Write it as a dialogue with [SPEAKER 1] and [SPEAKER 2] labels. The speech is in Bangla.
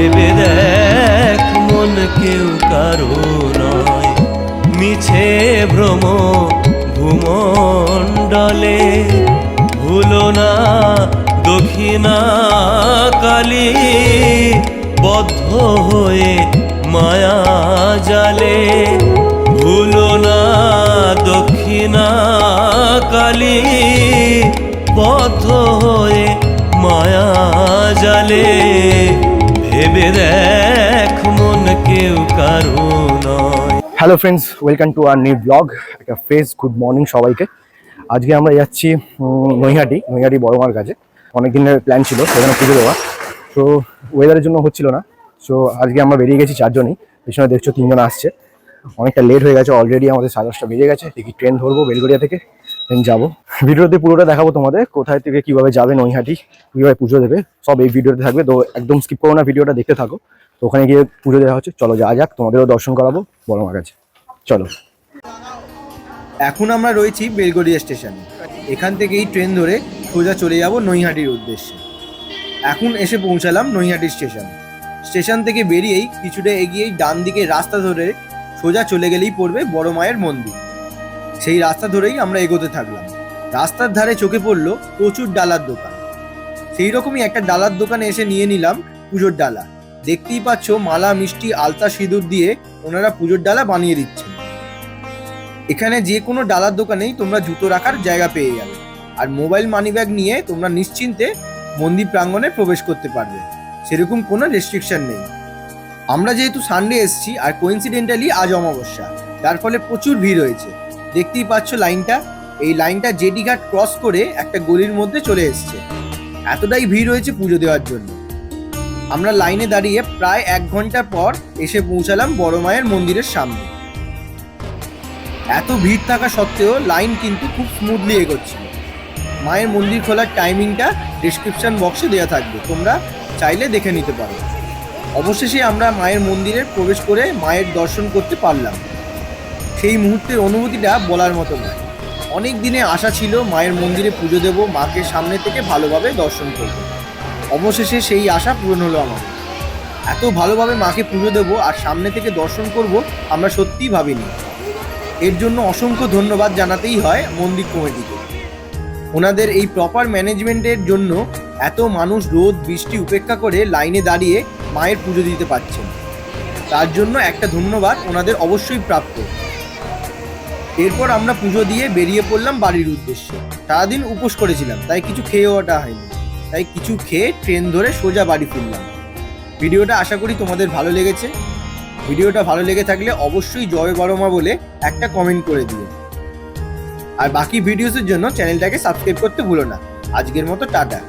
[SPEAKER 1] ভেবে দেখ মন কেউ কারো নয়, মিছে ভ্রম ভূমণ্ডলে। ভুলো না দক্ষিণা কালী, বদ্ধ হয়ে মায়া জালে। ভুলো না দক্ষিণা কালী, বদ্ধ হয়ে মায়া জালে। ভেবে দেখ মন কেউ কারো নয়।
[SPEAKER 2] Hello friends, welcome to our new blog. একটা ফ্রেশ গুড মর্নিং সবাইকে। আজকে আমরা যাচ্ছি নৈহাটি বড় মার কাছে। অনেক দিনের প্ল্যান ছিল সেখানে পুজো দেওয়া, তো ওয়েদারের জন্য হচ্ছিল না। সো আজকে আমরা বেরিয়ে গেছি চারজনই। পেছনে দেখছো তিনজন আসছে। অনেকটা লেট হয়ে গেছে অলরেডি, আমাদের 10:30 বেজে গেছে। দেখি ট্রেন ধরবো বেলগড়িয়া থেকে, দেন যাবো। ভিডিওতে পুরোটা দেখাবো তোমাদের, কোথায় থেকে কীভাবে যাবে নৈহাটি, কীভাবে পুজো দেবে, সব এই ভিডিওতে থাকবে। তো একদম স্কিপ করো না, ভিডিওটা দেখতে থাকো। তো ওখানে গিয়ে পুজো দেওয়া হচ্ছে, চলো যাওয়া যাক, তোমাদেরও দর্শন করাবো বড় মার কাছে, চলো।
[SPEAKER 3] এখন আমরা রয়েছি বেলগড়িয়া স্টেশনে। এখান থেকেই ট্রেন ধরে সোজা চলে যাব নৈহাটির উদ্দেশ্যে। এখন এসে পৌঁছালাম নৈহাটি স্টেশন থেকে বেরিয়েই কিছুটা এগিয়েই ডান দিকে রাস্তা ধরে সোজা চলে গেলেই পড়বে বড় মায়ের মন্দির। সেই রাস্তা ধরেই আমরা এগোতে থাকলাম। রাস্তার ধারে চোখে পড়লো প্রচুর ডালার দোকান। সেই রকমই একটা ডালার দোকানে এসে নিয়ে নিলাম পুজোর ডালা। দেখতেই পাচ্ছ মালা, মিষ্টি, আলতা, সিঁদুর দিয়ে ওনারা পুজোর ডালা বানিয়ে দিচ্ছেন। এখানে যে কোনো ডালার দোকানেই তোমরা জুতো রাখার জায়গা পেয়ে যাবে, আর মোবাইল মানিব্যাগ নিয়ে তোমরা নিশ্চিন্তে মন্দির প্রাঙ্গণে প্রবেশ করতে পারবে, সেরকম কোনো রেস্ট্রিকশন নেই। আমরা যেহেতু সানডে এসেছি আর কোইন্সিডেন্টালি আজ অমাবস্যা, যার ফলে প্রচুর ভিড় হয়েছে। দেখতেই পাচ্ছ লাইনটা, এই লাইনটা জেডি ঘাট ক্রস করে একটা গলির মধ্যে চলে এসছে। এতটাই ভিড় হয়েছে পুজো দেওয়ার জন্য। আমরা লাইনে দাঁড়িয়ে প্রায় 1 ঘন্টা পর এসে পৌঁছালাম বড় মায়ের মন্দিরের সামনে। এত ভিড় থাকা সত্ত্বেও লাইন কিন্তু খুব স্মুথলি এগোচ্ছিল। মায়ের মন্দির খোলার টাইমিংটা ডেসক্রিপশন বক্সে দেওয়া থাকবে, তোমরা চাইলে দেখে নিতে পারো। অবশেষে আমরা মায়ের মন্দিরে প্রবেশ করে মায়ের দর্শন করতে পারলাম। সেই মুহূর্তের অনুভূতিটা বলার মতো নয়। অনেক দিনে আশা ছিল মায়ের মন্দিরে পুজো দেব, মাকে সামনে থেকে ভালোভাবে দর্শন করব। অবশেষে সেই আশা পূরণ হলো আমার। এত ভালোভাবে মাকে পুজো দেবো আর সামনে থেকে দর্শন করব আমরা সত্যিই ভাবিনি। এর জন্য অসংখ্য ধন্যবাদ জানাতেই হয় মন্দির কমিটিকে। ওনাদের এই প্রপার ম্যানেজমেন্টের জন্য এত মানুষ রোদ বৃষ্টি উপেক্ষা করে লাইনে দাঁড়িয়ে মায়ের পুজো দিতে পারছেন, তার জন্য একটা ধন্যবাদ ওনাদের অবশ্যই প্রাপ্য। এরপর আমরা পুজো দিয়ে বেরিয়ে পড়লাম বাড়ির উদ্দেশ্যে। সারাদিন উপোস করেছিলাম, তাই কিছু খেয়ে ওঠা হয়নি, তাই কিছু খেয়ে ট্রেন ধরে সোজা বাড়ি ফিরলাম। ভিডিওটা আশা করি তোমাদের ভালো লেগেছে। ভিডিওটা ভালো লেগে থাকলে অবশ্যই জয় বড় মা বলে একটা কমেন্ট করে দিও, আর বাকি ভিডিওসের জন্য চ্যানেলটাকে সাবস্ক্রাইব করতে ভুলো না। আজকের মতো টাটা।